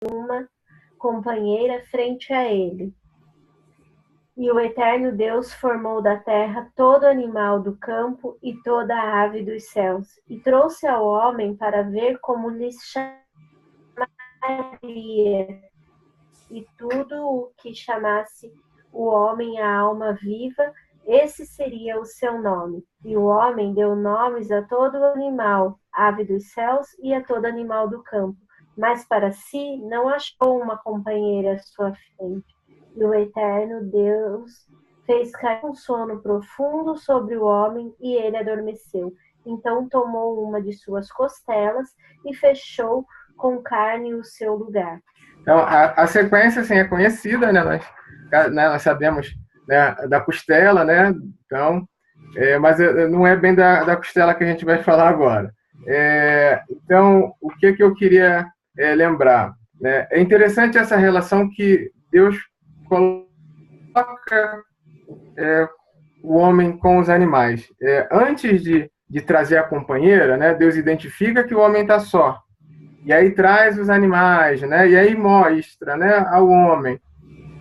uma companheira frente a ele. E o Eterno Deus formou da terra todo animal do campo e toda ave dos céus, e trouxe ao homem para ver como lhes chamaria. E tudo o que chamasse o homem a alma viva, esse seria o seu nome. E o homem deu nomes a todo animal, ave dos céus e a todo animal do campo. Mas para si não achou uma companheira à sua frente. E o Eterno Deus fez cair um sono profundo sobre o homem e ele adormeceu. Então tomou uma de suas costelas e fechou com carne o seu lugar. Então, a sequência assim, é conhecida, né? Nós sabemos, né, da costela, né? Então, mas não é bem da costela que a gente vai falar agora. Então, o que eu queria lembrar? Né? É interessante essa relação que Deus coloca o homem com os animais. Antes de trazer a companheira, né, Deus identifica que o homem está só. E aí traz os animais, né? E aí mostra, né, ao homem.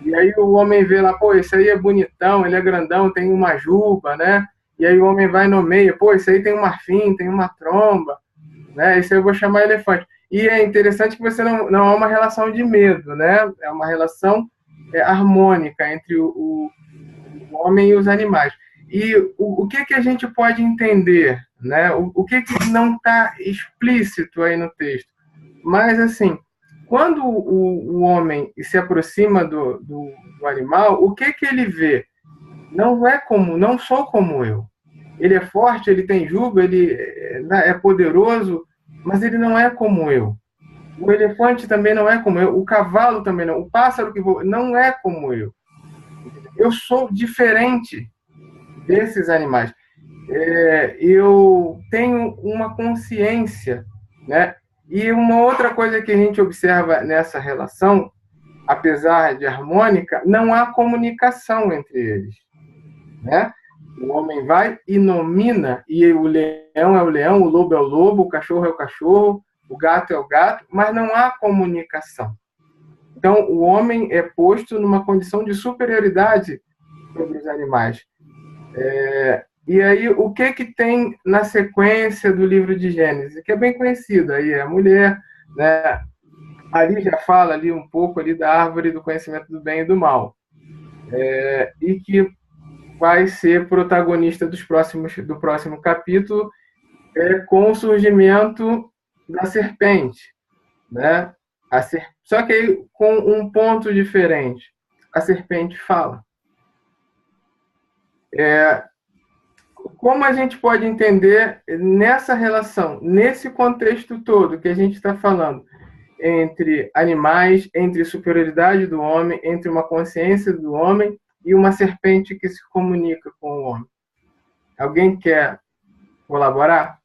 E aí o homem vê lá, pô, esse aí é bonitão, ele é grandão, tem uma juba, né? E aí o homem vai no meio, pô, esse aí tem um marfim, tem uma tromba, né? Esse aí eu vou chamar elefante. E é interessante que você não há uma relação de medo, né? É uma relação harmônica entre o homem e os animais. E o que a gente pode entender, né? O que não está explícito aí no texto? Mas, assim, quando o homem se aproxima do animal, o que ele vê? Não sou como eu. Ele é forte, ele tem juba, ele é poderoso, mas ele não é como eu. O elefante também não é como eu, o cavalo também não, o pássaro que voa não é como eu. Eu sou diferente desses animais. Eu tenho uma consciência, né? E uma outra coisa que a gente observa nessa relação, apesar de harmônica, não há comunicação entre eles, né? O homem vai e nomina, e o leão é o leão, o lobo é o lobo, o cachorro é o cachorro, o gato é o gato, mas não há comunicação. Então, o homem é posto numa condição de superioridade sobre os animais. E aí, o que tem na sequência do livro de Gênesis, que é bem conhecido, aí é a mulher, né? Ali já fala ali um pouco ali da árvore do conhecimento do bem e do mal, e que vai ser protagonista do próximo capítulo, com o surgimento da serpente, né? Só que aí, com um ponto diferente, a serpente fala. Como a gente pode entender nessa relação, nesse contexto todo que a gente está falando, entre animais, entre superioridade do homem, entre uma consciência do homem e uma serpente que se comunica com o homem? Alguém quer colaborar?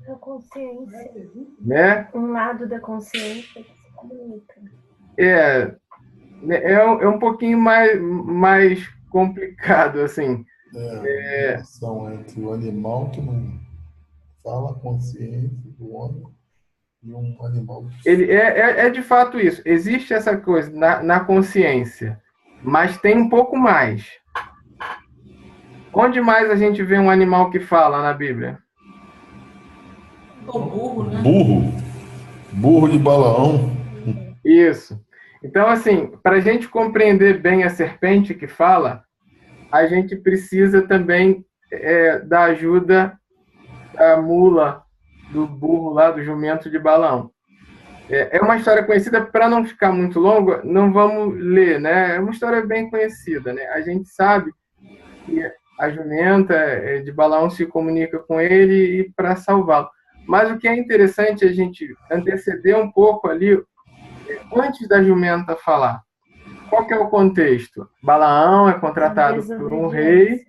A consciência. Né? Um lado da consciência que se comunica. É um pouquinho mais complicado, assim. A relação entre o animal que não fala, a consciência do homem, e um animal. Ele é de fato isso. Existe essa coisa na consciência, mas tem um pouco mais. Onde mais a gente vê um animal que fala na Bíblia? O burro, né? Burro de Balaão. Isso. Então, assim, para a gente compreender bem a serpente que fala, a gente precisa também da ajuda da mula, do burro lá, do jumento de Balaão. É uma história conhecida, para não ficar muito longa, não vamos ler, né? É uma história bem conhecida, né? A gente sabe que a jumenta de Balaão se comunica com ele e para salvá-lo. Mas o que é interessante é a gente anteceder um pouco ali, antes da jumenta falar. Qual que é o contexto? Balaão é contratado por um rei.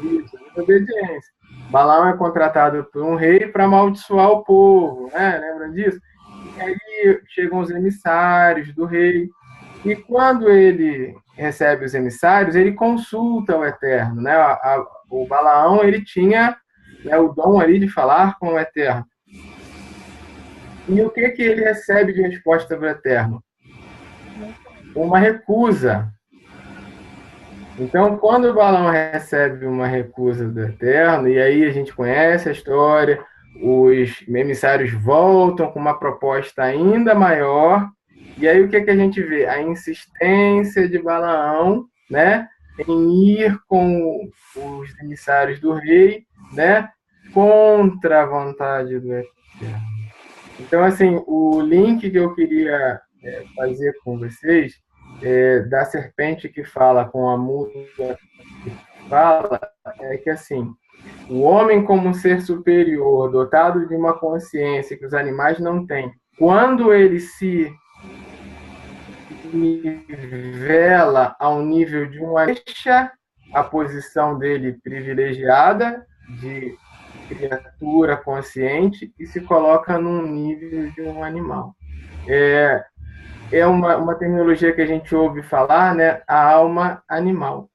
Isso, desobediência. Balaão é contratado por um rei para amaldiçoar o povo, né? Lembra disso? E aí chegam os emissários do rei. E quando ele recebe os emissários, ele consulta o Eterno, né? O Balaão, ele tinha né, o dom ali de falar com o Eterno. E o que ele recebe de resposta do Eterno? Uma recusa. Então, quando o Balaão recebe uma recusa do Eterno, e aí a gente conhece a história, os emissários voltam com uma proposta ainda maior, e aí o que a gente vê? A insistência de Balaão, né, em ir com os emissários do rei, né, contra a vontade do Eterno. Então, assim, o link que eu queria fazer com vocês da serpente que fala com a muda que fala é que, assim, o homem como um ser superior, dotado de uma consciência que os animais não têm, quando ele se nivela ao nível de um deixa a posição dele privilegiada de criatura consciente e se coloca num nível de um animal. É uma terminologia que a gente ouve falar, né? A alma animal.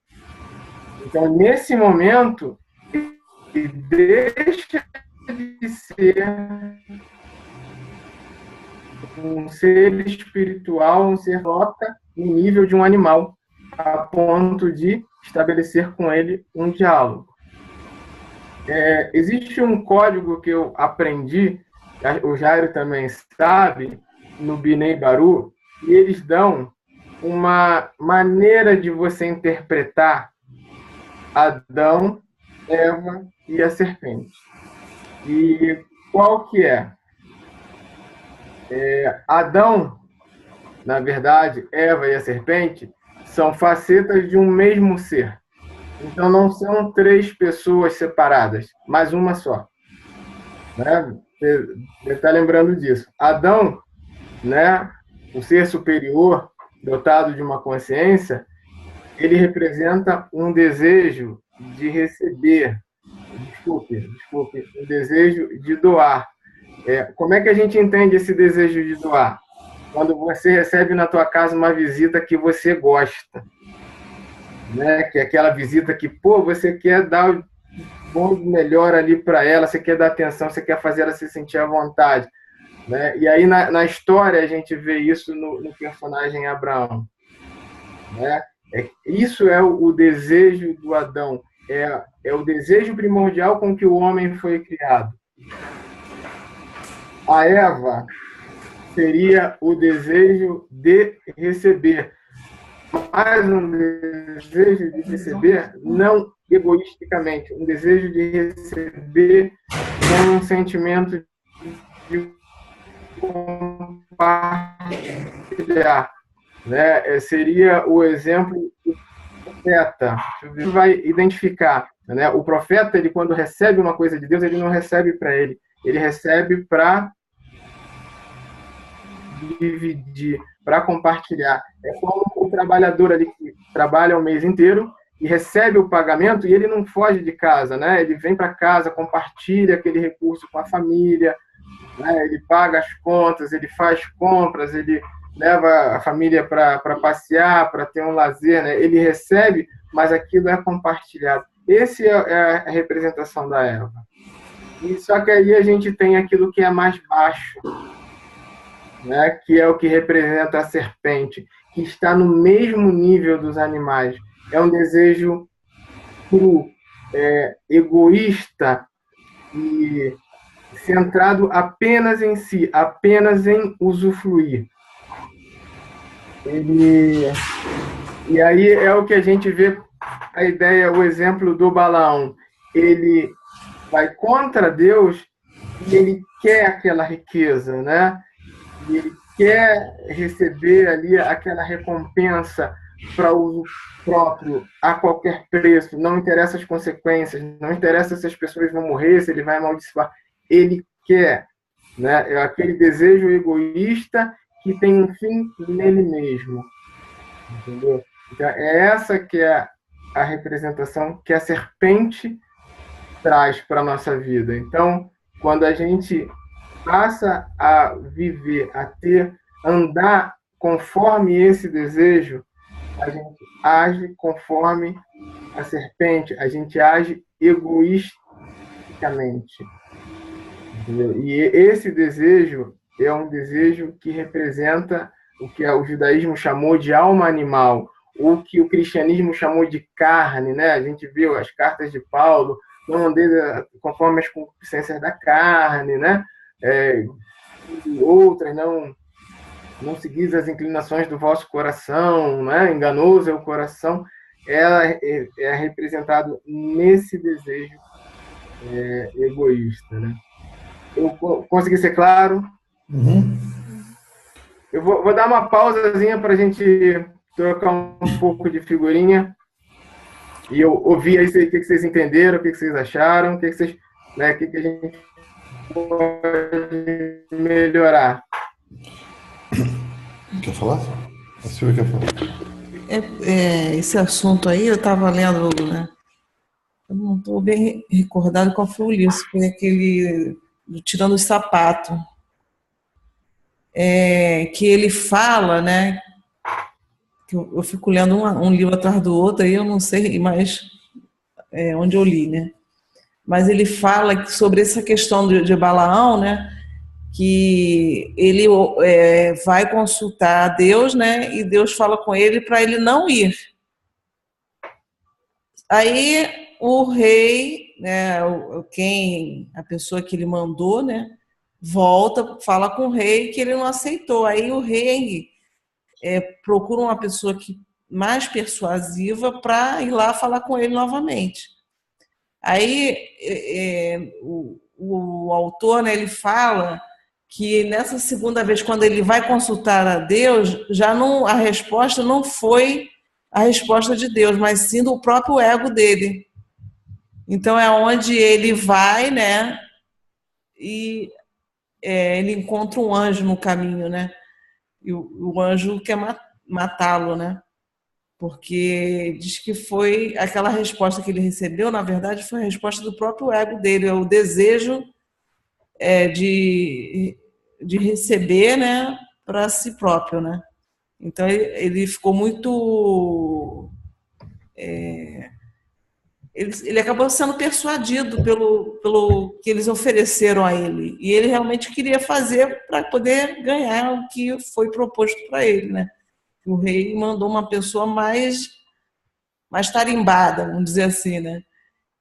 Então, nesse momento, ele deixa de ser um ser espiritual, um ser loca no nível de um animal, a ponto de estabelecer com ele um diálogo. Existe um código que eu aprendi, o Jairo também sabe, no Binei Baru, e eles dão uma maneira de você interpretar Adão, Eva e a serpente. E qual que é? Adão, na verdade, Eva e a serpente são facetas de um mesmo ser. Então não são três pessoas separadas, mas uma só. Né? Você está lembrando disso. Adão, né, o ser superior, dotado de uma consciência, ele representa um desejo de receber, um desejo de doar. Como é que a gente entende esse desejo de doar? Quando você recebe na tua casa uma visita que você gosta, né? Que é aquela visita que, você quer dar o bom melhor ali para ela, você quer dar atenção, você quer fazer ela se sentir à vontade, né? E aí na história a gente vê isso no personagem Abraão, né? Isso é o desejo do Adão, é o desejo primordial com que o homem foi criado. A Eva seria o desejo de receber, mas um desejo de receber não egoisticamente, um desejo de receber com um sentimento de compartilhar, né? Seria o exemplo do profeta. Você vai identificar, né? O profeta, ele quando recebe uma coisa de Deus, ele não recebe para ele recebe para dividir, para compartilhar. É como o trabalhador ali que trabalha o mês inteiro e recebe o pagamento e ele não foge de casa, né? Ele vem para casa, compartilha aquele recurso com a família, né? Ele paga as contas, ele faz compras, ele leva a família para passear, para ter um lazer, né? Ele recebe, mas aquilo é compartilhado. Esse é a representação da Eva. E só que aí a gente tem aquilo que é mais baixo, né, que é o que representa a serpente, que está no mesmo nível dos animais. É um desejo cru, egoísta e centrado apenas em si, apenas em usufruir. E aí é o que a gente vê, a ideia, o exemplo do Balaão. Ele vai contra Deus e ele quer aquela riqueza, né? E ele quer receber ali aquela recompensa para uso próprio a qualquer preço, não interessa as consequências, não interessa se as pessoas vão morrer, se ele vai amaldiçoar, ele quer, né? É aquele desejo egoísta que tem um fim nele mesmo, entendeu? Então, é essa que é a representação que a serpente traz para a nossa vida. Então, quando a gente passa a viver, andar conforme esse desejo, a gente age conforme a serpente, a gente age fisicamente. Entendeu? E esse desejo é um desejo que representa o que o judaísmo chamou de alma animal, ou que o cristianismo chamou de carne, né? A gente viu as cartas de Paulo, não andeis conforme as concupiscências da carne, né? E outras, não seguis as inclinações do vosso coração, né? Enganoso é o coração. Ela é representado nesse desejo egoísta, né? Eu consegui ser claro? Uhum. Eu vou dar uma pausazinha para a gente trocar um pouco de figurinha e eu ouvir aí o que vocês entenderam, o que vocês acharam, o que vocês, né, o que a gente pode melhorar. Quer falar? A senhora quer falar? Esse assunto aí, eu estava lendo, né? Eu não estou bem recordado qual foi o livro, foi aquele do Tirando o Sapato, que ele fala, né? Que eu fico lendo um livro atrás do outro, aí eu não sei mais onde eu li, né? Mas ele fala sobre essa questão de Balaão, né? Que ele vai consultar a Deus, né? E Deus fala com ele para ele não ir. Aí o rei, né? A pessoa que ele mandou, né? Volta, fala com o rei que ele não aceitou. Aí o rei procura uma pessoa mais persuasiva para ir lá falar com ele novamente. Aí o autor, né, ele fala que nessa segunda vez, quando ele vai consultar a Deus, a resposta não foi a resposta de Deus, mas sim do próprio ego dele. Então é onde ele vai, né, e ele encontra um anjo no caminho, né, e o anjo quer matá-lo, né, porque diz que foi aquela resposta que ele recebeu, na verdade, foi a resposta do próprio ego dele, é o desejo de receber, né, para si próprio, né. Então ele ficou muito ele acabou sendo persuadido pelo que eles ofereceram a ele, e ele realmente queria fazer para poder ganhar o que foi proposto para ele, né. O rei mandou uma pessoa mais tarimbada, vamos dizer assim, né?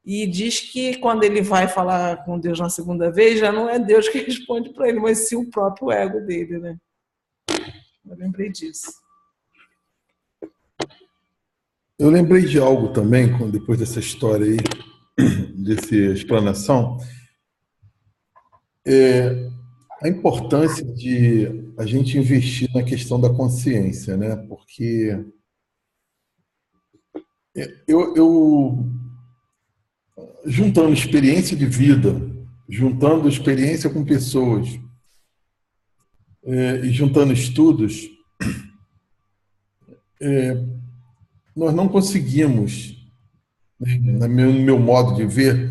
E diz que quando ele vai falar com Deus na segunda vez, já não é Deus que responde para ele, mas sim o próprio ego dele, né? Eu lembrei disso. Eu lembrei de algo também, depois dessa história aí, dessa explanação, a importância de a gente investir na questão da consciência, né? Porque eu juntando experiência de vida, juntando experiência com pessoas e juntando estudos, nós não conseguimos, no meu modo de ver,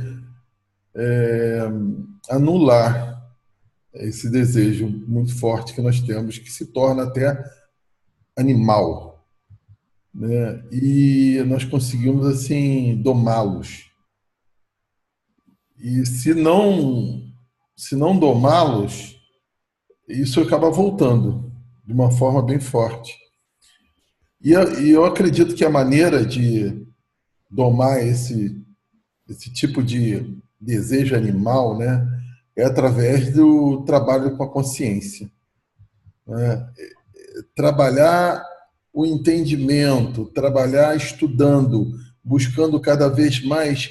anular esse desejo muito forte que nós temos, que se torna até animal, né? E nós conseguimos assim domá-los. E se não domá-los, isso acaba voltando de uma forma bem forte. E eu acredito que a maneira de domar esse tipo de desejo animal, né, é através do trabalho com a consciência, né? Trabalhar o entendimento, trabalhar estudando, buscando cada vez mais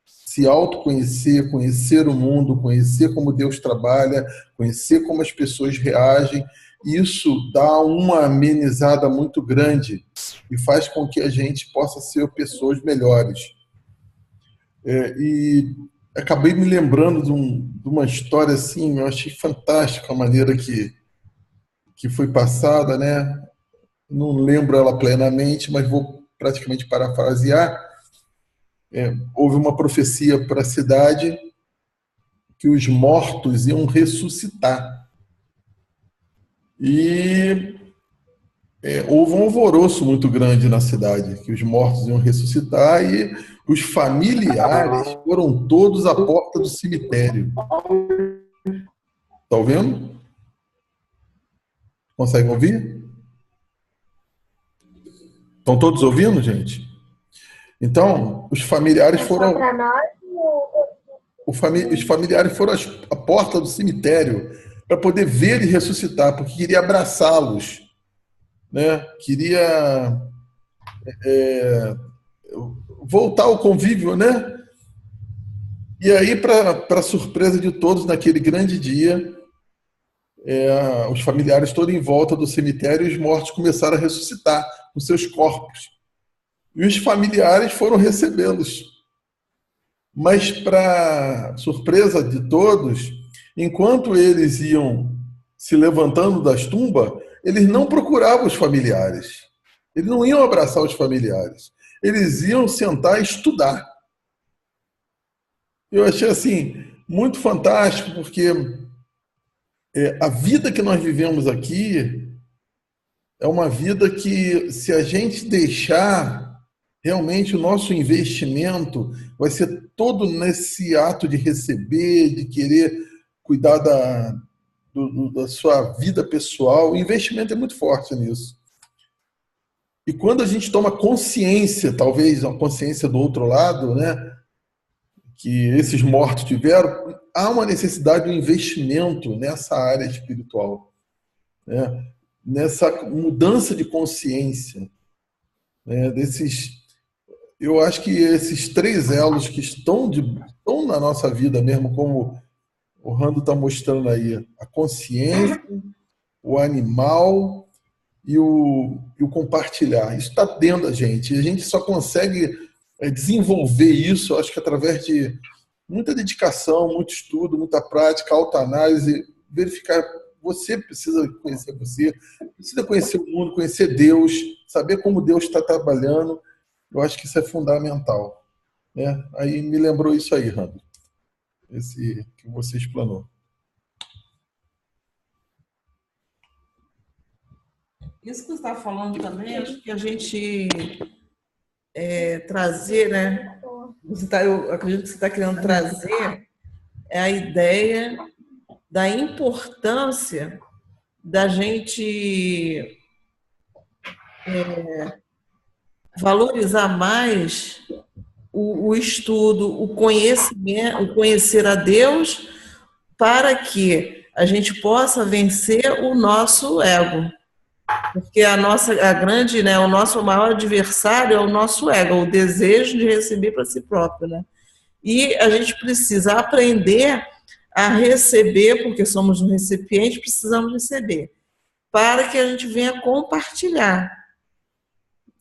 se autoconhecer, conhecer o mundo, conhecer como Deus trabalha, conhecer como as pessoas reagem. Isso dá uma amenizada muito grande e faz com que a gente possa ser pessoas melhores. E acabei me lembrando de uma história assim, eu achei fantástica a maneira que foi passada, né? Não lembro ela plenamente, mas vou praticamente parafrasear. Houve uma profecia para a cidade que os mortos iam ressuscitar. E houve um alvoroço muito grande na cidade, que os mortos iam ressuscitar e os familiares foram todos à porta do cemitério. Está ouvindo? Conseguem ouvir? Estão todos ouvindo, gente? Então, os familiares foram. Para nós, Os familiares foram à porta do cemitério para poder ver ele ressuscitar, porque queria abraçá-los, né? Queria voltar ao convívio, né? E aí, para surpresa de todos, naquele grande dia, os familiares todos em volta do cemitério e os mortos começaram a ressuscitar os seus corpos. E os familiares foram recebê-los. Mas, para surpresa de todos, enquanto eles iam se levantando das tumbas, eles não procuravam os familiares. Eles não iam abraçar os familiares. Eles iam sentar e estudar. Eu achei assim muito fantástico, porque a vida que nós vivemos aqui é uma vida que, se a gente deixar, realmente o nosso investimento vai ser todo nesse ato de receber, de querer cuidar da sua vida pessoal. O investimento é muito forte nisso. E quando a gente toma consciência, talvez uma consciência do outro lado, né, que esses mortos tiveram, há uma necessidade de um investimento nessa área espiritual, né, nessa mudança de consciência, né, eu acho que esses 3 elos que estão na nossa vida mesmo, como o Rando está mostrando aí, a consciência, o animal e o compartilhar. Isso está dentro da gente. E a gente só consegue desenvolver isso, acho que através de muita dedicação, muito estudo, muita prática, autoanálise, verificar. Você precisa conhecer você, precisa conhecer o mundo, conhecer Deus, saber como Deus está trabalhando. Eu acho que isso é fundamental, né? Aí me lembrou isso aí, Rando, esse que você explanou. Isso que você está falando também, acho que a gente trazer, né? Eu acredito que você está querendo trazer a ideia da importância da gente valorizar mais o estudo, o conhecimento, o conhecer a Deus, para que a gente possa vencer o nosso ego. Porque o nosso maior adversário é o nosso ego, o desejo de receber para si próprio, né? E a gente precisa aprender a receber, porque somos um recipiente, precisamos receber, para que a gente venha compartilhar.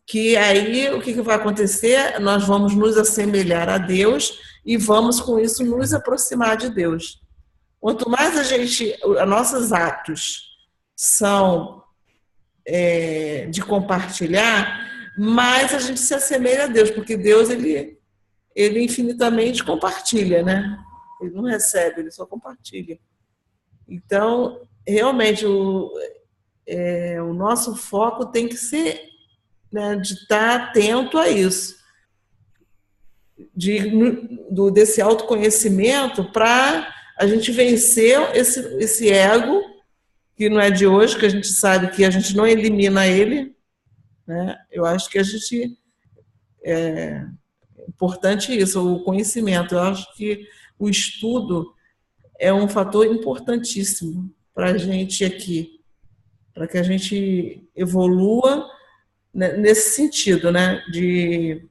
Que aí o que vai acontecer? Nós vamos nos assemelhar a Deus e vamos com isso nos aproximar de Deus. Quanto mais nossos atos são de compartilhar, mais a gente se assemelha a Deus, porque Deus ele infinitamente compartilha, né? Ele não recebe, ele só compartilha. Então, realmente, o nosso foco tem que ser, né, de estar atento a isso, desse autoconhecimento, para a gente vencer esse ego, que não é de hoje, que a gente sabe que a gente não elimina ele, né? Eu acho que é importante isso, o conhecimento. Eu acho que o estudo é um fator importantíssimo para a gente aqui, para que a gente evolua nesse sentido, né, de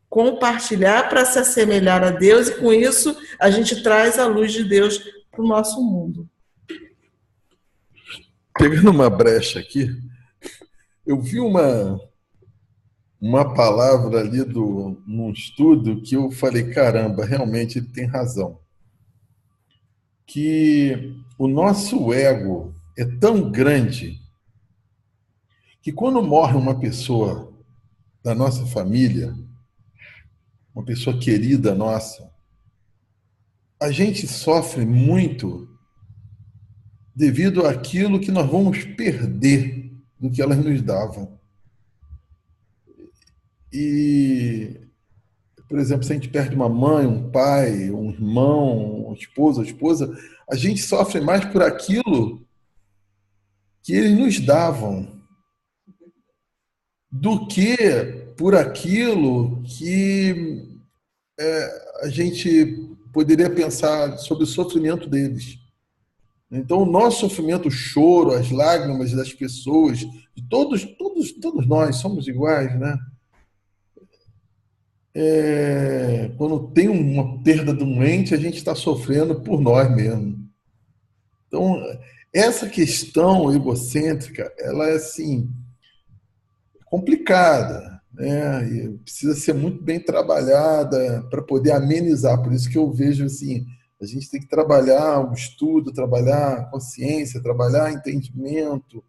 compartilhar para se assemelhar a Deus, e com isso a gente traz a luz de Deus para o nosso mundo. Pegando uma brecha aqui, eu vi uma palavra ali num estudo que eu falei, caramba, realmente ele tem razão. Que o nosso ego é tão grande que quando morre uma pessoa da nossa família, uma pessoa querida nossa, a gente sofre muito devido àquilo que nós vamos perder no que elas nos davam. E, por exemplo, se a gente perde uma mãe, um pai, um irmão, um esposo, uma esposa, a gente sofre mais por aquilo que eles nos davam do que por aquilo que a gente poderia pensar sobre o sofrimento deles. Então, o nosso sofrimento, o choro, as lágrimas das pessoas, de todos nós somos iguais, né? Quando tem uma perda de um ente, a gente está sofrendo por nós mesmos. Então, essa questão egocêntrica, ela é assim complicada, né? E precisa ser muito bem trabalhada para poder amenizar. Por isso que eu vejo assim, a gente tem que trabalhar o estudo, trabalhar a consciência, trabalhar entendimento.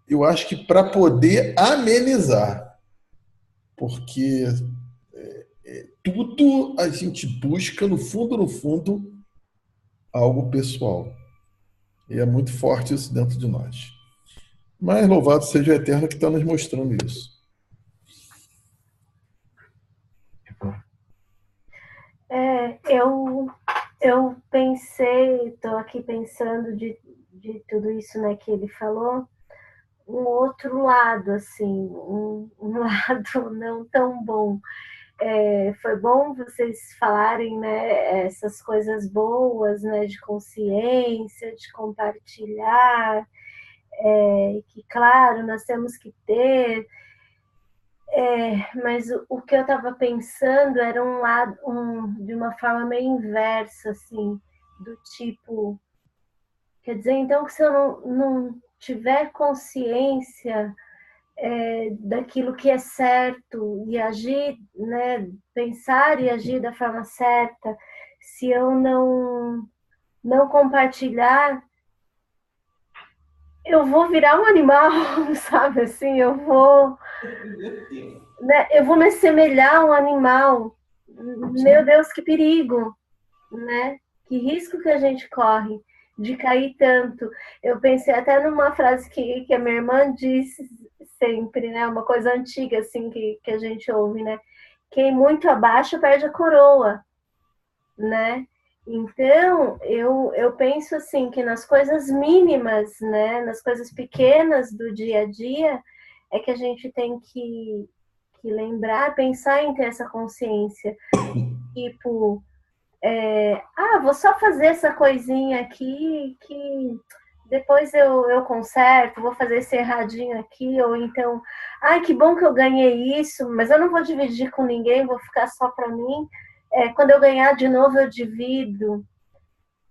Eu acho que para poder amenizar, porque tudo a gente busca no fundo, algo pessoal. E é muito forte isso dentro de nós. Mas louvado seja o Eterno que está nos mostrando isso. Eu pensei, estou aqui pensando de tudo isso, né, que ele falou, um outro lado, assim, um lado não tão bom. Foi bom vocês falarem, né, essas coisas boas, né, de consciência, de compartilhar, que, claro, nós temos que ter, mas o que eu estava pensando era um lado, de uma forma meio inversa, assim, do tipo, quer dizer, então, que se eu não tiver consciência daquilo que é certo e agir, né, pensar e agir da forma certa, se eu não compartilhar, eu vou virar um animal, sabe assim, eu vou me assemelhar a um animal. Meu Deus, que perigo, né? Que risco que a gente corre de cair tanto. Eu pensei até numa frase que a minha irmã disse sempre, né? Uma coisa antiga, assim, que a gente ouve, né? Quem muito abaixa perde a coroa, né? Então, eu penso assim, que nas coisas mínimas, né? Nas coisas pequenas do dia a dia, é que a gente tem que lembrar, pensar em ter essa consciência. Tipo, vou só fazer essa coisinha aqui que depois eu conserto, vou fazer esse erradinho aqui, ou então, que bom que eu ganhei isso, mas eu não vou dividir com ninguém, vou ficar só para mim. Quando eu ganhar de novo, eu divido,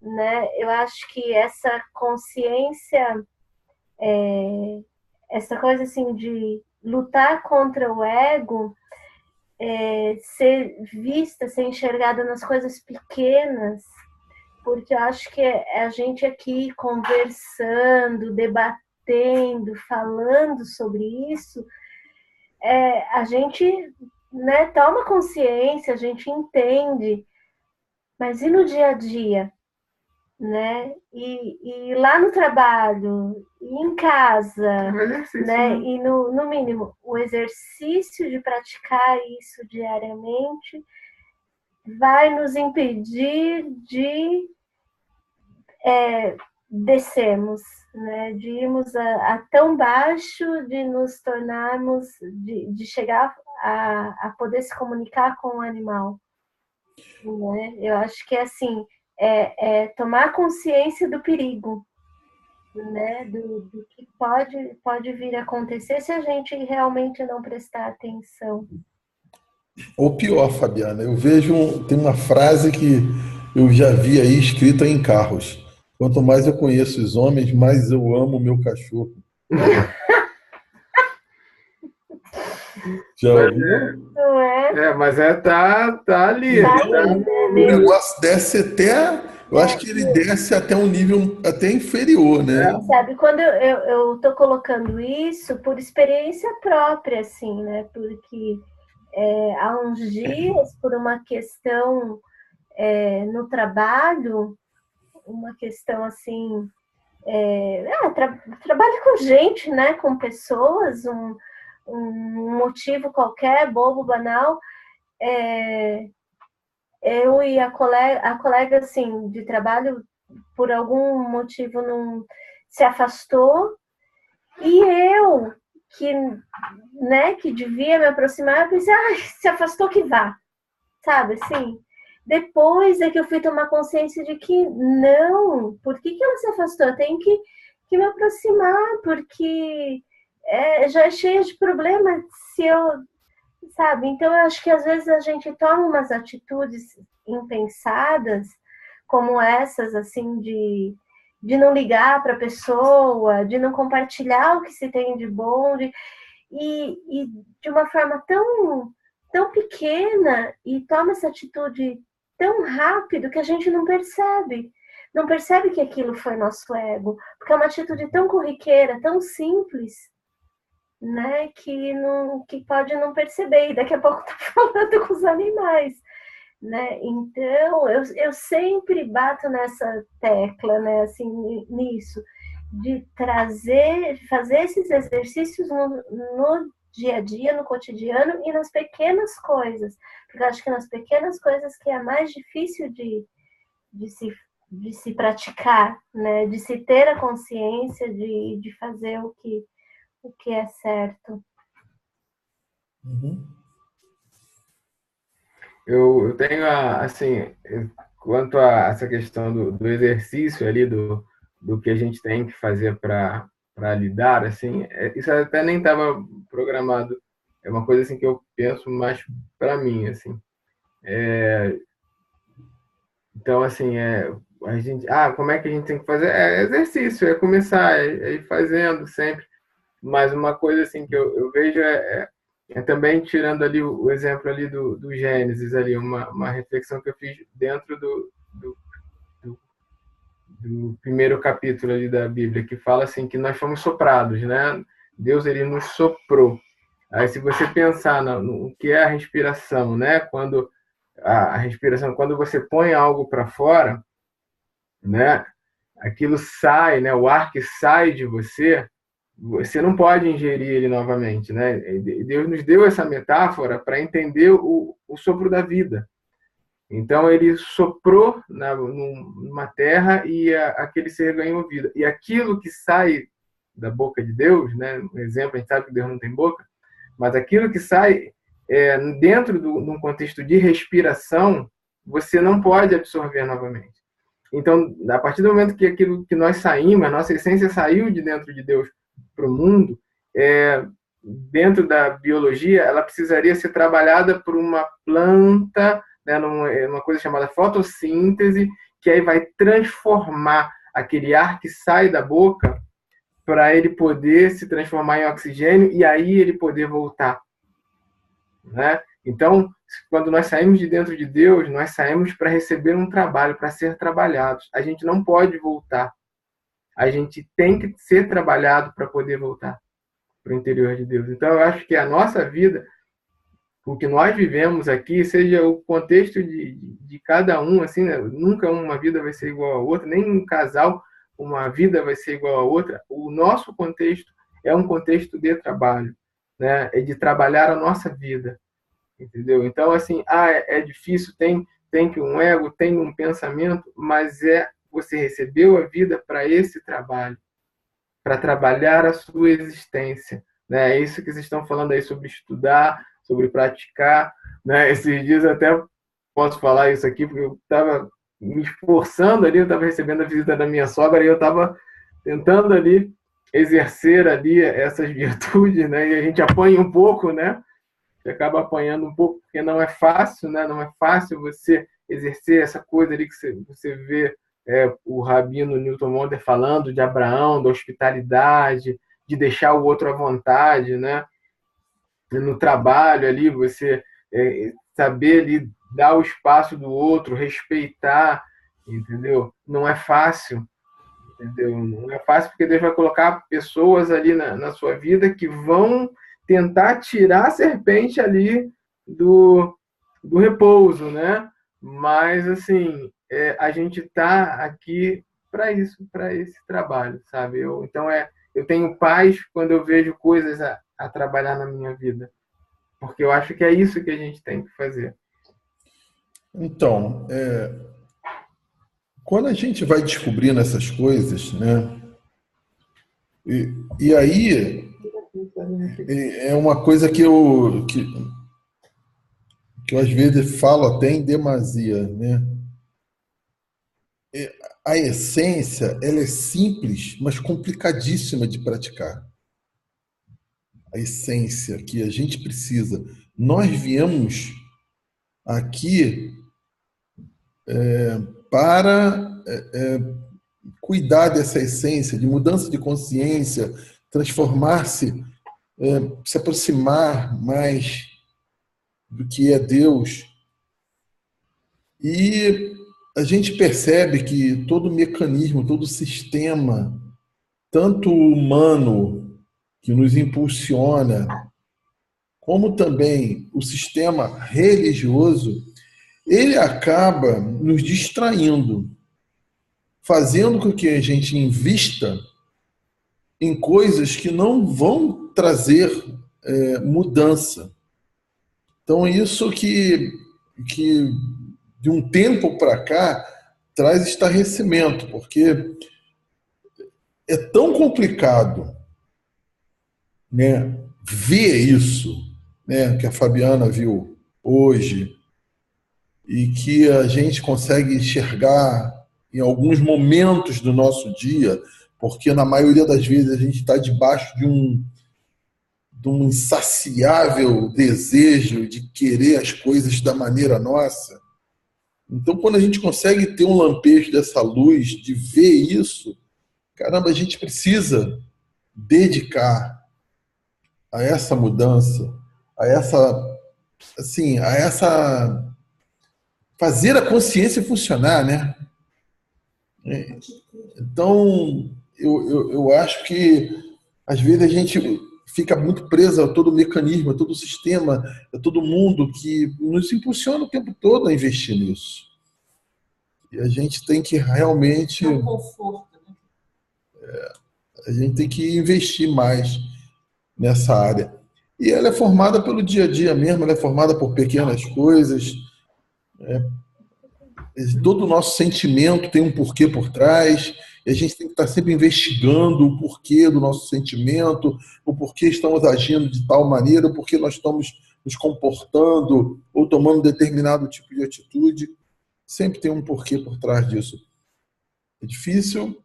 né? Eu acho que essa consciência, essa coisa assim de lutar contra o ego, ser vista, ser enxergada nas coisas pequenas, porque eu acho que a gente aqui conversando, debatendo, falando sobre isso, a gente, né, toma consciência, a gente entende, mas e no dia a dia, né? E lá no trabalho, e em casa, né? E no mínimo, o exercício de praticar isso diariamente vai nos impedir de descermos, né? De irmos a tão baixo, de nos tornarmos, de chegar a poder se comunicar com o animal, né? Eu acho que assim, tomar consciência do perigo, né? Do que pode vir a acontecer se a gente realmente não prestar atenção. Ou pior, Fabiana, eu vejo, tem uma frase que eu já vi aí escrita em carros. Quanto mais eu conheço os homens, mais eu amo o meu cachorro. Já ouviu? Não é? Mas tá ali. Tá Tá ali, né? O negócio desce até, eu acho que ele desce até um nível até inferior, né? Sabe, quando eu tô colocando isso por experiência própria, assim, né? Porque há uns dias, por uma questão no trabalho, uma questão assim trabalho com gente, né? Com pessoas, um motivo qualquer, bobo, banal. Eu e a colega assim, de trabalho, por algum motivo, não se afastou. E eu, que devia me aproximar, eu pensei, se afastou que vá, sabe, assim. Depois é que eu fui tomar consciência de que não, por que ela se afastou? Eu tenho que me aproximar, porque já é cheia de problemas se eu, sabe? Então eu acho que às vezes a gente toma umas atitudes impensadas, como essas, assim, de não ligar para a pessoa, de não compartilhar o que se tem de bom, e de uma forma tão pequena, e toma essa atitude tão rápido que a gente não percebe. Não percebe que aquilo foi nosso ego, porque é uma atitude tão corriqueira, tão simples, né, que pode não perceber, e daqui a pouco tá falando com os animais, né? Então, eu sempre bato nessa tecla, né, assim, nisso, de fazer esses exercícios no dia a dia, no cotidiano e nas pequenas coisas, porque eu acho que nas pequenas coisas que é mais difícil de se praticar, né, de se ter a consciência de fazer o que é certo. Uhum. Eu tenho, assim, quanto a essa questão do exercício ali, do que a gente tem que fazer para lidar, assim, isso até nem estava programado. É uma coisa assim que eu penso mais para mim, assim. Então, assim, a gente, como é que a gente tem que fazer? É exercício, é começar, é ir fazendo sempre. Mas uma coisa assim que eu vejo também tirando ali o exemplo ali do Gênesis, ali, uma reflexão que eu fiz dentro do primeiro capítulo ali da Bíblia, que fala assim que nós fomos soprados, né? Deus, ele nos soprou. Aí, se você pensar no que é a respiração, né? Quando a respiração, quando você põe algo para fora, né? Aquilo sai, né? O ar que sai de você não pode ingerir ele novamente, né? Deus nos deu essa metáfora para entender o sopro da vida. Então ele soprou numa terra e aquele ser ganhou vida. E aquilo que sai da boca de Deus, né? Um exemplo, a gente sabe que Deus não tem boca, mas aquilo que sai dentro de um contexto de respiração, você não pode absorver novamente. Então, a partir do momento que aquilo que nós saímos, a nossa essência saiu de dentro de Deus para o mundo, dentro da biologia, ela precisaria ser trabalhada por uma planta, né, numa coisa chamada fotossíntese, que aí vai transformar aquele ar que sai da boca para ele poder se transformar em oxigênio e aí ele poder voltar, né? Então, quando nós saímos de dentro de Deus, nós saímos para receber um trabalho, para ser trabalhados. A gente não pode voltar. A gente tem que ser trabalhado para poder voltar para o interior de Deus. Então, eu acho que a nossa vida, o que nós vivemos aqui, seja o contexto de cada um, assim, né? Nunca uma vida vai ser igual a outra, nem um casal, uma vida vai ser igual a outra. O nosso contexto é um contexto de trabalho, né? É de trabalhar a nossa vida. Entendeu? Então, assim, é difícil, tem que um ego, tem um pensamento, mas você recebeu a vida para esse trabalho, para trabalhar a sua existência, né? É isso que vocês estão falando aí sobre estudar, sobre praticar, né? Esses dias eu até posso falar isso aqui, porque eu estava me esforçando ali, eu estava recebendo a visita da minha sogra e eu estava tentando ali exercer ali essas virtudes, né? E a gente apanha um pouco, né? Você acaba apanhando um pouco, porque não é fácil, né? Não é fácil você exercer essa coisa ali que você vê o rabino Newton Monder falando de Abraão, da hospitalidade, de deixar o outro à vontade, né? No trabalho ali, você saber ali dar o espaço do outro, respeitar, entendeu? Não é fácil, entendeu? Não é fácil porque Deus vai colocar pessoas ali na sua vida que vão tentar tirar a serpente ali do repouso, né? Mas, assim, a gente está aqui para isso, para esse trabalho, sabe? Então eu tenho paz quando eu vejo coisas a trabalhar na minha vida, porque eu acho que é isso que a gente tem que fazer. Então, quando a gente vai descobrindo essas coisas, né? E aí é uma coisa que eu às vezes falo até em demasia, né? A essência, ela é simples, mas complicadíssima de praticar. A essência que a gente precisa. Nós viemos aqui para cuidar dessa essência, de mudança de consciência, transformar-se, se aproximar mais do que é Deus. E a gente percebe que todo mecanismo, todo sistema, tanto humano, que nos impulsiona, como também o sistema religioso, ele acaba nos distraindo, fazendo com que a gente invista em coisas que não vão trazer mudança. Então, isso que de um tempo para cá traz estarrecimento, porque é tão complicado, né, ver isso, né, que a Fabiana viu hoje e que a gente consegue enxergar em alguns momentos do nosso dia, porque na maioria das vezes a gente está debaixo de um insaciável desejo de querer as coisas da maneira nossa. Então, quando a gente consegue ter um lampejo dessa luz, de ver isso, caramba, a gente precisa dedicar a essa mudança, a essa fazer a consciência funcionar, né? Então, eu acho que às vezes a gente fica muito preso a todo o mecanismo, a todo o sistema, a todo mundo que nos impulsiona o tempo todo a investir nisso. E a gente tem que realmente... um conforto, né? A gente tem que investir mais nessa área. E ela é formada pelo dia a dia mesmo, ela é formada por pequenas coisas. Todo o nosso sentimento tem um porquê por trás, e a gente tem que estar sempre investigando o porquê do nosso sentimento, o porquê estamos agindo de tal maneira, o porquê nós estamos nos comportando ou tomando determinado tipo de atitude. Sempre tem um porquê por trás disso. É difícil,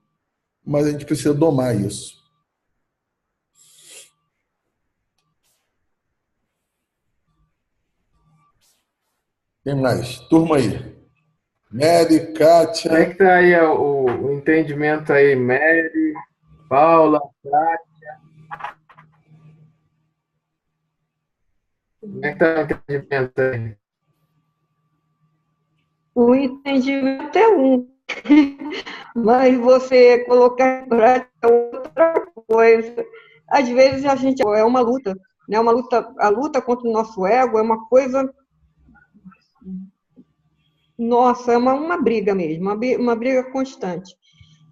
mas a gente precisa domar isso. Quem mais? Turma aí. Mary, Kátia. Como é que está aí o entendimento aí, Mary, Paula, Kátia? Como é que está o entendimento aí? O entendimento é um, mas você colocar em prática é outra coisa. Às vezes a gente é uma luta, né? A luta contra o nosso ego é uma coisa, nossa, é uma briga mesmo, uma briga constante.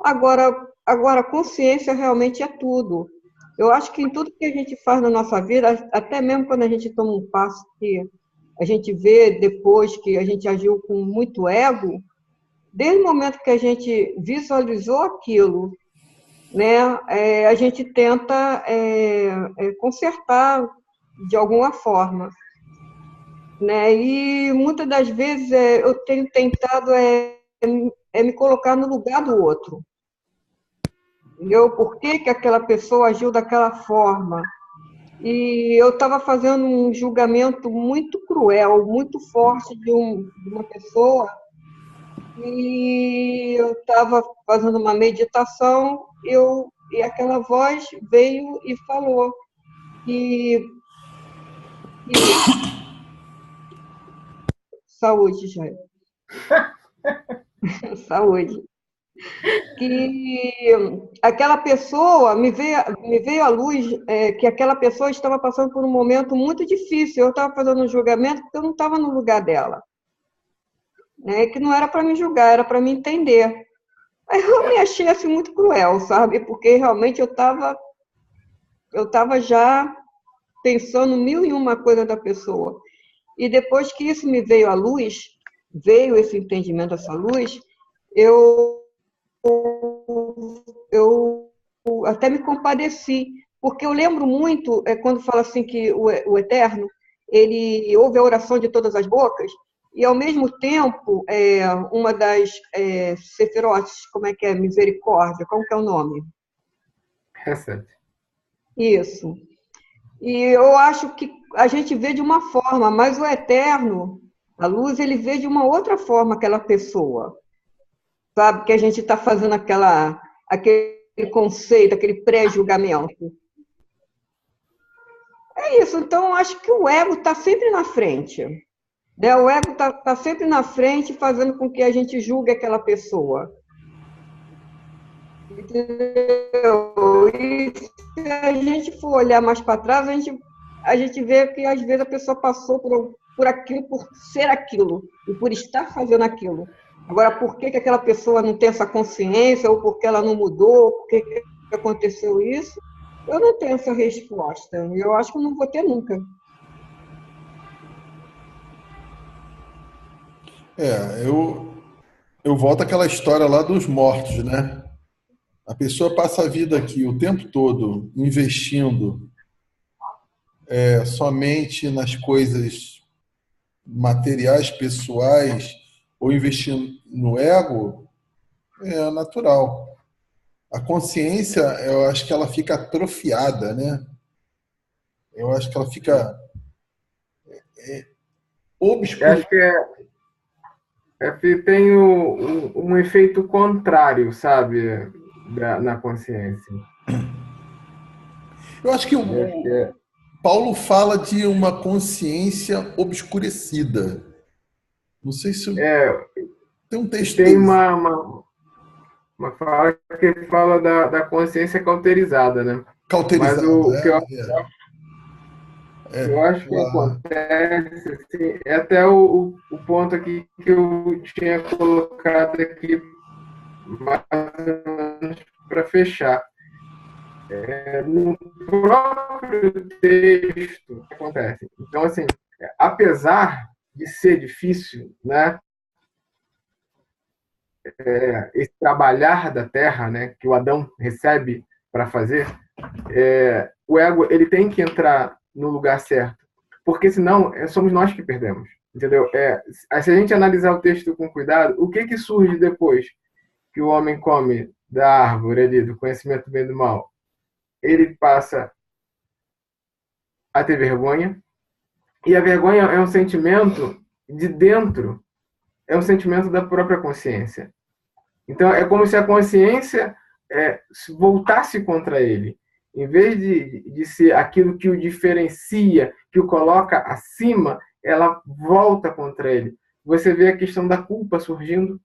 Agora, consciência realmente é tudo. Eu acho que em tudo que a gente faz na nossa vida, até mesmo quando a gente toma um passo que a gente vê depois que a gente agiu com muito ego, desde o momento que a gente visualizou aquilo, né, a gente tenta consertar de alguma forma, né? E muitas das vezes eu tenho tentado me colocar no lugar do outro. Por que aquela pessoa agiu daquela forma? E eu estava fazendo um julgamento muito cruel, muito forte de uma pessoa, e eu estava fazendo uma meditação, e aquela voz veio e falou que saúde, Jair. Saúde. Que aquela pessoa, me veio à luz que aquela pessoa estava passando por um momento muito difícil. Eu estava fazendo um julgamento porque eu não estava no lugar dela. Né? Que não era para me julgar, era para me entender. Aí eu me achei assim muito cruel, sabe? Porque realmente eu tava já pensando mil e uma coisa da pessoa. E depois que isso me veio à luz, veio esse entendimento, essa luz, eu, eu até me compadeci, porque eu lembro muito quando fala assim que o Eterno, ele ouve a oração de todas as bocas, e ao mesmo tempo, uma das sefirotes, como é que é? Misericórdia, como que é o nome? Recebe. Isso. E eu acho que a gente vê de uma forma, mas o Eterno, a luz, ele vê de uma outra forma aquela pessoa. Sabe? Que a gente está fazendo aquele conceito, aquele pré-julgamento. É isso. Então, eu acho que o ego está sempre na frente. Né? O ego está sempre na frente, fazendo com que a gente julgue aquela pessoa. Entendeu? E se a gente for olhar mais para trás, a gente vê que às vezes a pessoa passou por aquilo, por ser aquilo, e por estar fazendo aquilo. Agora, por que aquela pessoa não tem essa consciência, ou por que ela não mudou, por que aconteceu isso? Eu não tenho essa resposta. Eu acho que eu não vou ter nunca. Eu volto àquela história lá dos mortos, né? A pessoa passa a vida aqui o tempo todo investindo somente nas coisas materiais, pessoais, ou investindo no ego, é natural. A consciência, eu acho que ela fica atrofiada, né? Eu acho que ela fica Eu obscura. acho que que tem um efeito contrário, sabe, na consciência. Eu acho que Eu acho que o Paulo fala de uma consciência obscurecida. Não sei se tem um texto tem dele, uma fala que fala da consciência cauterizada, né? Mas cauterizado. o que eu acho que Lá. acontece assim, é até o ponto aqui que eu tinha colocado aqui mais ou menos para fechar. No próprio texto, o que acontece? Então, assim, apesar de ser difícil, né, esse trabalhar da terra, né, que o Adão recebe para fazer, o ego ele tem que entrar no lugar certo, porque senão somos nós que se a gente analisar o texto com cuidado, o que surge depois que o homem come da árvore ali, do conhecimento do bem e do mal? Ele passa a ter vergonha, e a vergonha é um sentimento de dentro, é um sentimento da própria consciência. Então, é como se a consciência voltasse contra ele. Em vez de ser aquilo que o diferencia, que o coloca acima, ela volta contra ele. Você vê a questão da culpa surgindo.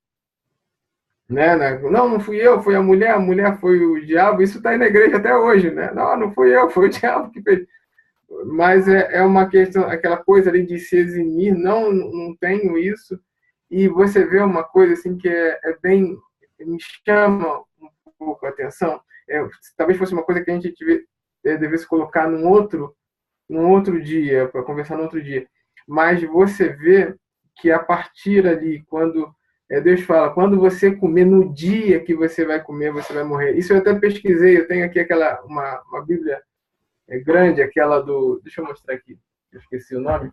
Né? Não fui eu, foi a mulher foi o diabo. Isso está aí na igreja até hoje. Né? Não fui eu, foi o diabo que fez. Mas é uma questão, aquela coisa ali de se eximir, não tenho isso. E você vê uma coisa assim que é bem, me chama um pouco a atenção. Talvez fosse uma coisa que a gente devesse colocar num outro dia, para conversar no outro dia. Mas você vê que a partir ali, quando Deus fala, quando você comer, no dia que você vai comer, você vai morrer. Isso eu até pesquisei, eu tenho aqui uma Bíblia grande, aquela do... Deixa eu mostrar aqui, eu esqueci o nome.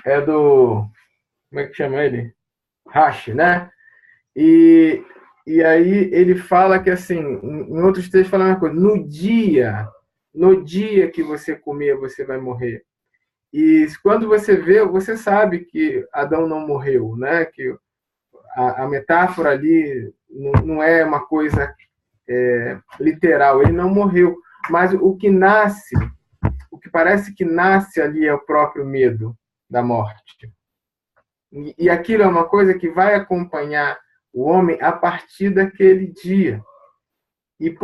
É do... Como é que chama ele? Rashi, né? E aí ele fala que, assim, em outros textos fala a mesma coisa. No dia que você comer, você vai morrer. E quando você vê, você sabe que Adão não morreu, né? Que a metáfora ali não é uma coisa literal, ele não morreu. Mas o que parece que nasce ali é o próprio medo da morte. E aquilo é uma coisa que vai acompanhar o homem a partir daquele dia. E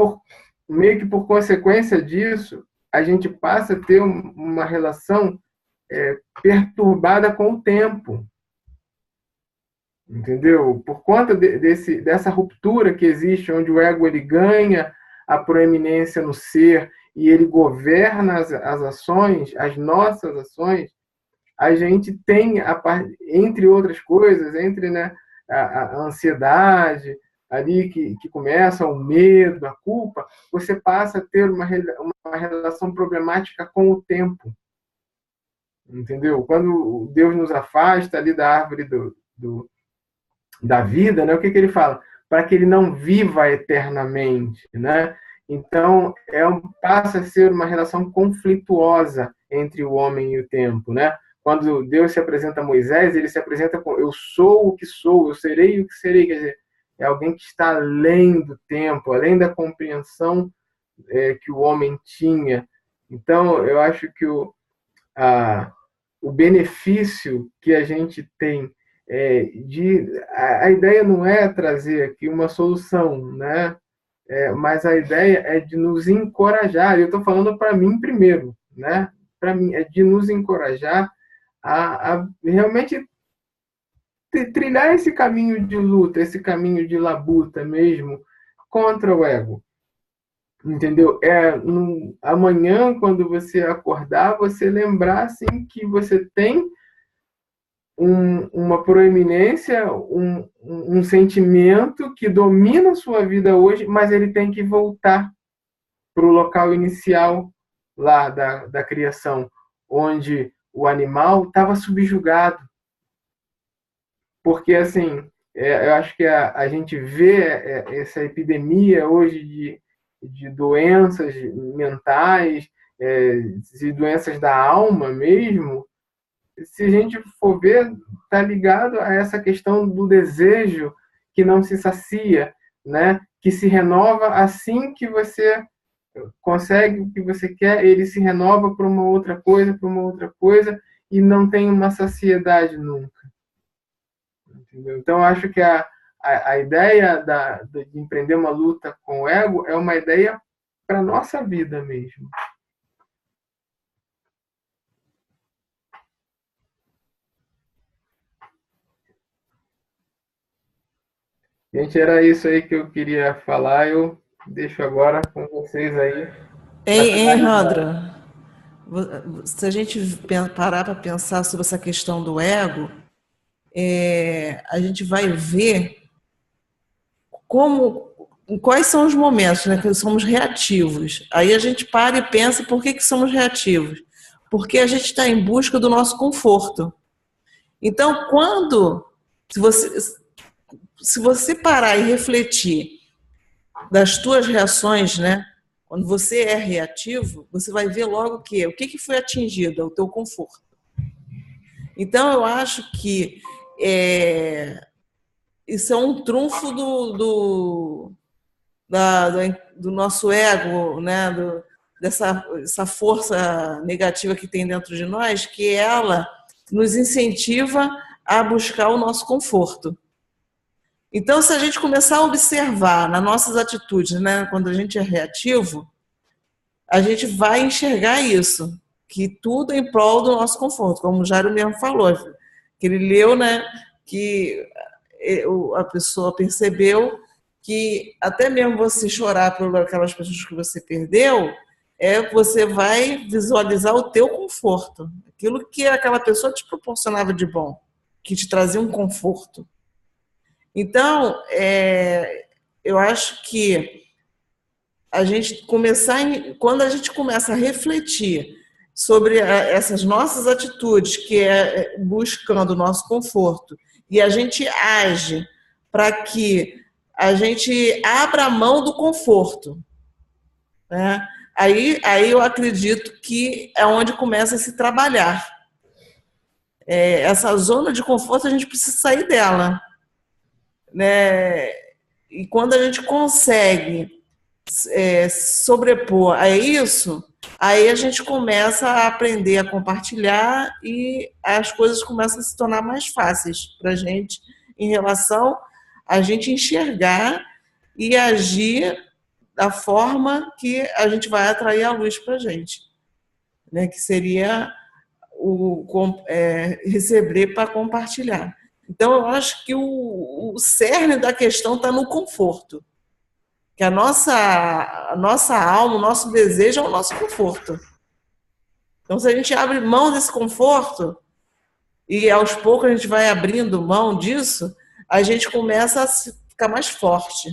meio que por consequência disso, a gente passa a ter uma relação perturbada com o tempo. entendeu? Por conta dessa ruptura que existe, onde o ego ele ganha a proeminência no ser e ele governa as ações, as nossas ações, a gente tem, entre outras coisas, entre, né, a ansiedade, ali que começa o medo, a culpa, você passa a ter uma relação problemática com o tempo. Entendeu? Quando Deus nos afasta ali da árvore da vida, né, o que ele fala? Para que ele não viva eternamente, né? Então, passa a ser uma relação conflituosa entre o homem e o tempo, né? Quando Deus se apresenta a Moisés, ele se apresenta com eu sou o que sou, eu serei o que serei. Quer dizer, é alguém que está além do tempo, além da compreensão que o homem tinha. Então, eu acho que o benefício que a gente tem a ideia não é trazer aqui uma solução, né? Mas a ideia é de nos encorajar. Eu estou falando para mim primeiro, né? Para mim é de nos encorajar a realmente trilhar esse caminho de luta, esse caminho de labuta mesmo contra o ego. Entendeu? Amanhã, quando você acordar, você lembrar assim, que você tem uma proeminência, um sentimento que domina a sua vida hoje, mas ele tem que voltar para o local inicial lá da criação, onde o animal estava subjugado. Porque, assim, eu acho que a gente vê essa epidemia hoje de doenças mentais, de doenças da alma mesmo. Se a gente for ver, está ligado a essa questão do desejo que não se sacia, né? Que se renova assim que você consegue o que você quer, ele se renova para uma outra coisa, e não tem uma saciedade nunca. Entendeu? Então, eu acho que a ideia de empreender uma luta com o ego é uma ideia para a nossa vida mesmo. Gente, era isso aí que eu queria falar. Eu deixo agora com vocês aí. Hein, Randra? Se a gente parar para pensar sobre essa questão do ego, a gente vai ver quais são os momentos, né, que somos reativos. Aí a gente para e pensa por que somos reativos. Porque a gente está em busca do nosso conforto. Então, se você parar e refletir das tuas reações, né? Quando você é reativo, você vai ver logo o que foi atingido, é o teu conforto. Então, eu acho que isso é um trunfo do nosso ego, né? Dessa força negativa que tem dentro de nós, que ela nos incentiva a buscar o nosso conforto. Então, se a gente começar a observar nas nossas atitudes, né, quando a gente é reativo, a gente vai enxergar isso, que tudo em prol do nosso conforto, como o Jairo mesmo falou, que ele leu, né, que a pessoa percebeu que até mesmo você chorar por aquelas pessoas que você perdeu, você vai visualizar o teu conforto, aquilo que aquela pessoa te proporcionava de bom, que te trazia um conforto. Então, eu acho que quando a gente começa a refletir sobre essas nossas atitudes, que é buscando o nosso conforto, e a gente age para que a gente abra a mão do conforto, né? Aí eu acredito que é onde começa a se trabalhar. Essa zona de conforto, a gente precisa sair dela, né? E quando a gente consegue sobrepor a isso, aí a gente começa a aprender a compartilhar e as coisas começam a se tornar mais fáceis para a gente em relação a gente enxergar e agir da forma que a gente vai atrair a luz para a gente, né? Que seria receber para compartilhar. Então, eu acho que o cerne da questão está no conforto. Que a nossa alma, o nosso desejo é o nosso conforto. Então, se a gente abre mão desse conforto, e aos poucos a gente vai abrindo mão disso, a gente começa a ficar mais forte.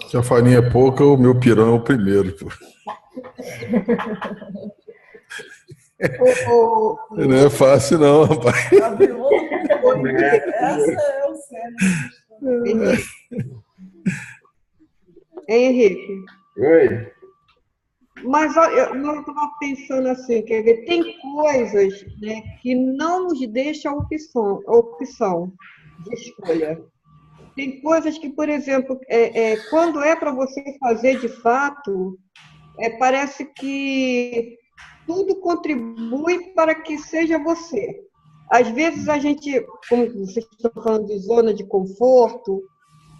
Se a farinha é pouca, o meu pirão é o primeiro. Não é fácil não, rapaz. Essa é o cerne. Henrique. Oi. Mas eu estava pensando assim, quer ver, tem coisas, né, que não nos deixam opção de escolha. Tem coisas que, por exemplo, quando é para você fazer de fato, parece que tudo contribui para que seja você. Às vezes a gente, como vocês estão falando de zona de conforto,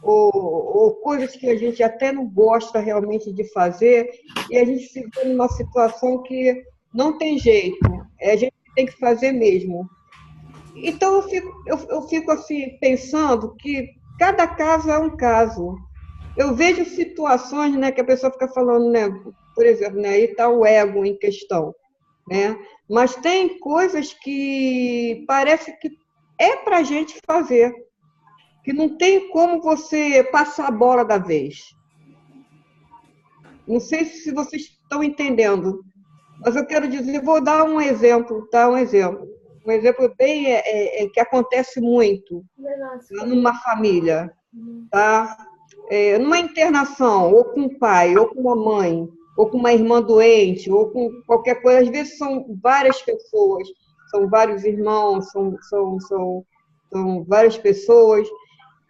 ou coisas que a gente até não gosta realmente de fazer, e a gente se vê numa situação que não tem jeito, a gente tem que fazer mesmo. Então eu fico assim, pensando que cada caso é um caso. Eu vejo situações, né, que a pessoa fica falando, né, por exemplo, né, aí está o ego em questão, né? Mas tem coisas que parece que é para a gente fazer, que não tem como você passar a bola da vez. Não sei se vocês estão entendendo, mas eu quero dizer, vou dar um exemplo, tá? Um exemplo bem que acontece muito numa família, tá? Numa internação, ou com um pai, ou com uma mãe, ou com uma irmã doente, ou com qualquer coisa. Às vezes são várias pessoas, são vários irmãos, são várias pessoas,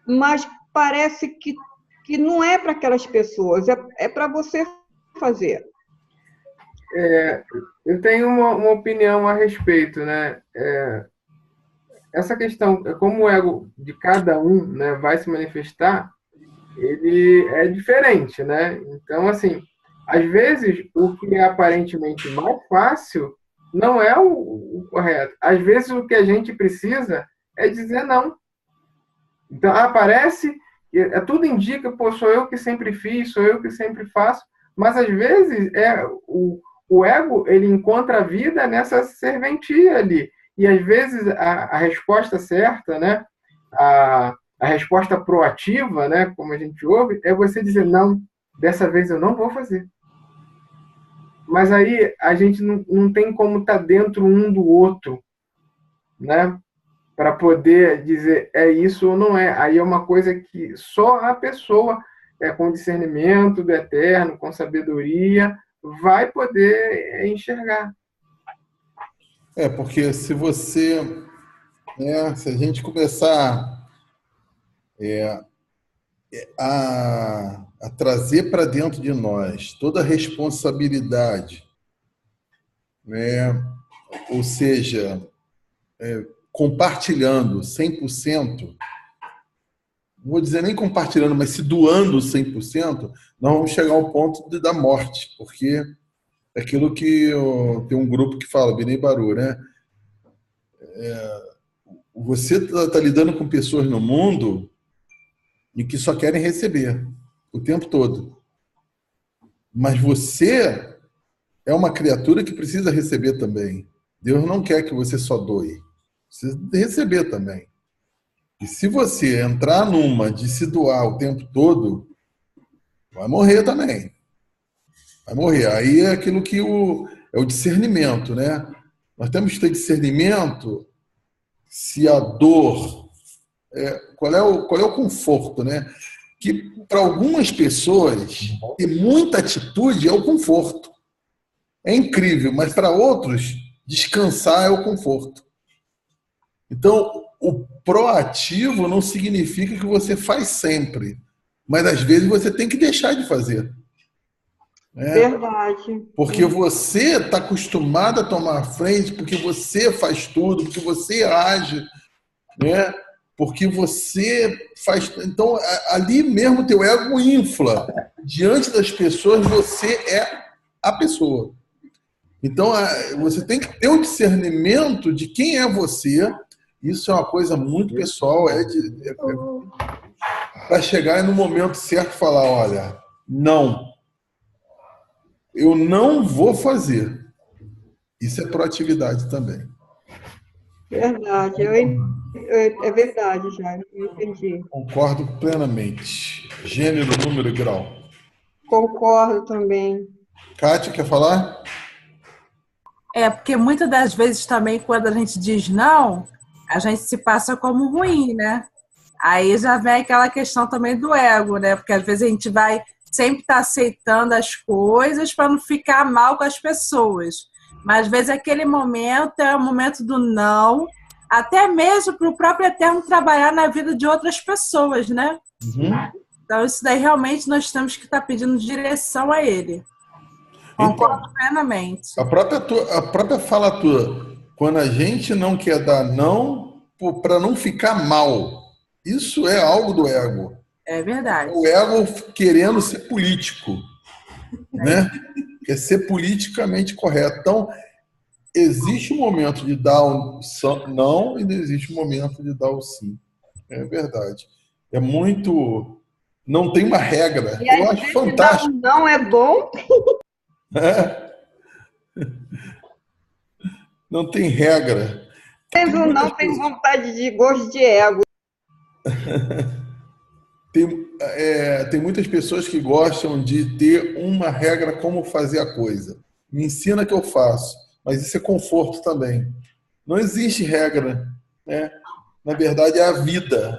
mas parece que não é para aquelas pessoas, é para você fazer. Eu tenho uma opinião a respeito, né? Essa questão, como o ego de cada um, né, vai se manifestar, ele é diferente, né? Então, assim, às vezes, o que é aparentemente mais fácil não é o correto. Às vezes, o que a gente precisa é dizer não. Então, aparece, tudo indica, pô, sou eu que sempre fiz, sou eu que sempre faço, mas às vezes o ego, ele encontra a vida nessa serventia ali. E às vezes a resposta certa, né, a resposta proativa, né, como a gente ouve, é você dizer, não, dessa vez eu não vou fazer. Mas aí a gente não tem como estar dentro um do outro, né, para poder dizer é isso ou não é. Aí é uma coisa que só a pessoa, com discernimento do eterno, com sabedoria, vai poder enxergar. Porque se você, né, se a gente começar a trazer para dentro de nós toda a responsabilidade, né, ou seja, compartilhando 100%, não vou dizer nem compartilhando, mas se doando 100%, nós vamos chegar ao ponto da morte, porque é aquilo que tem um grupo que fala, Bnei Baru, né? Você está lidando com pessoas no mundo e que só querem receber o tempo todo. Mas você é uma criatura que precisa receber também. Deus não quer que você só doe. Precisa receber também. E se você entrar numa de se doar o tempo todo, vai morrer também. Vai morrer. Aí é aquilo que é o discernimento, né? Nós temos que ter discernimento se a dor... qual é o conforto, né? Que para algumas pessoas, ter muita atitude é o conforto. É incrível, mas para outros, descansar é o conforto. Então, o proativo não significa que você faz sempre, mas às vezes você tem que deixar de fazer. Né? Verdade. Porque você está acostumado a tomar a frente, porque você faz tudo, porque você age, né? Porque você faz... Então, ali mesmo teu ego infla. Diante das pessoas, você é a pessoa. Então, você tem que ter o discernimento de quem é você. Isso é uma coisa muito pessoal, para chegar no momento certo e falar, olha, não, eu não vou fazer. Isso é proatividade também. Verdade, é verdade, Jairo, eu entendi. Concordo plenamente. Gênero, número e grau. Concordo também. Kátia, quer falar? Porque muitas das vezes também, quando a gente diz não, a gente se passa como ruim, né? Aí já vem aquela questão também do ego, né? Porque às vezes a gente vai sempre estar aceitando as coisas para não ficar mal com as pessoas. Mas às vezes aquele momento é o momento do não, até mesmo para o próprio Eterno trabalhar na vida de outras pessoas, né? Então isso daí realmente nós temos que estar pedindo direção a ele. Concordo plenamente. A própria fala tua, quando a gente não quer dar não para não ficar mal, isso é algo do ego. É verdade. O ego querendo ser político, né? Quer ser politicamente correto. Então, existe um momento de dar um não e existe um momento de dar o sim. É verdade. É muito... Não tem uma regra. E Eu às acho vezes fantástico. dar um não é bom. Não tem regra. Mas o não tem vontade de gosto de ego. Tem muitas pessoas que gostam de ter uma regra como fazer a coisa. Me ensina que eu faço. Mas isso é conforto também. Não existe regra, né? Na verdade, é a vida.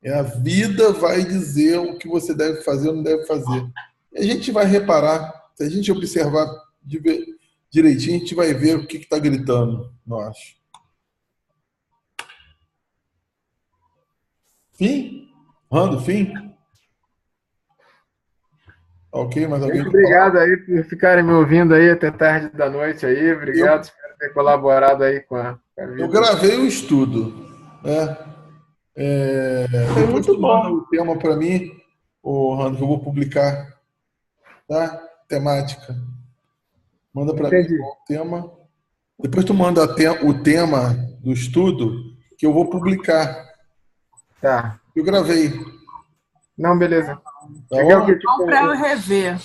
A vida vai dizer o que você deve fazer ou não deve fazer. E a gente vai reparar. Se a gente observar direitinho, a gente vai ver o que está gritando, eu acho. Fim? Rando, fim? Ok, mas alguém... Muito obrigado aí por ficarem me ouvindo aí até tarde da noite aí. Obrigado, espero ter colaborado aí com a vida. Eu gravei o estudo, né? Foi Depois muito tu manda bom. o tema para mim, Rando, que eu vou publicar, tá? Temática. Manda para mim o tema. Depois tu manda o tema do estudo que eu vou publicar. Tá. Eu gravei. Não, beleza. Tá Legal bom? que, tipo, Vamos para eu rever.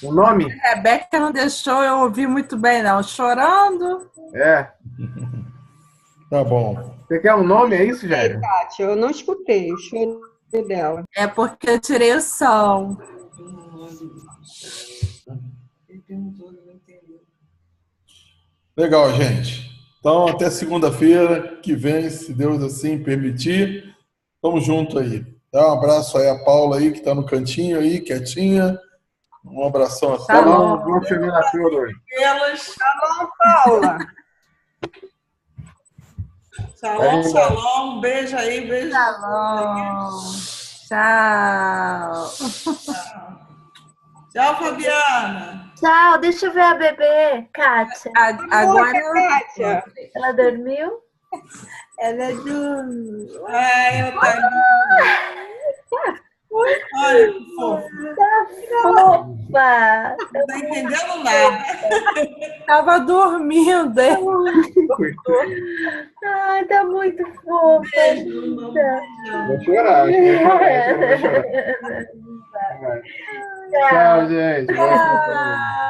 o nome? A Rebeca não deixou eu ouvir muito bem, não. Chorando. É. Tá bom. Você quer um nome, é isso, Jair? Kátia, eu não escutei o choro dela. É porque eu tirei o som. Legal, gente. Então, até segunda-feira que vem, se Deus assim permitir. Tamo junto aí. Dá um abraço aí a Paula aí, que tá no cantinho aí, quietinha. Um abração a todos. Shalom, boa semana a todos. Shalom, Paula. Shalom, shalom. Beijo aí, beijo. Shalom. Tchau. Tchau, Fabiana. Tchau, deixa eu ver a bebê, Kátia. Agora Kátia. Ela dormiu? ela dormiu. Ai, ela tá. Olha que fofo. Fofa! Não tá entendendo nada. Tava dormindo. Ai, tá muito fofa. Vou chorar. Tchau, gente. Boa semana.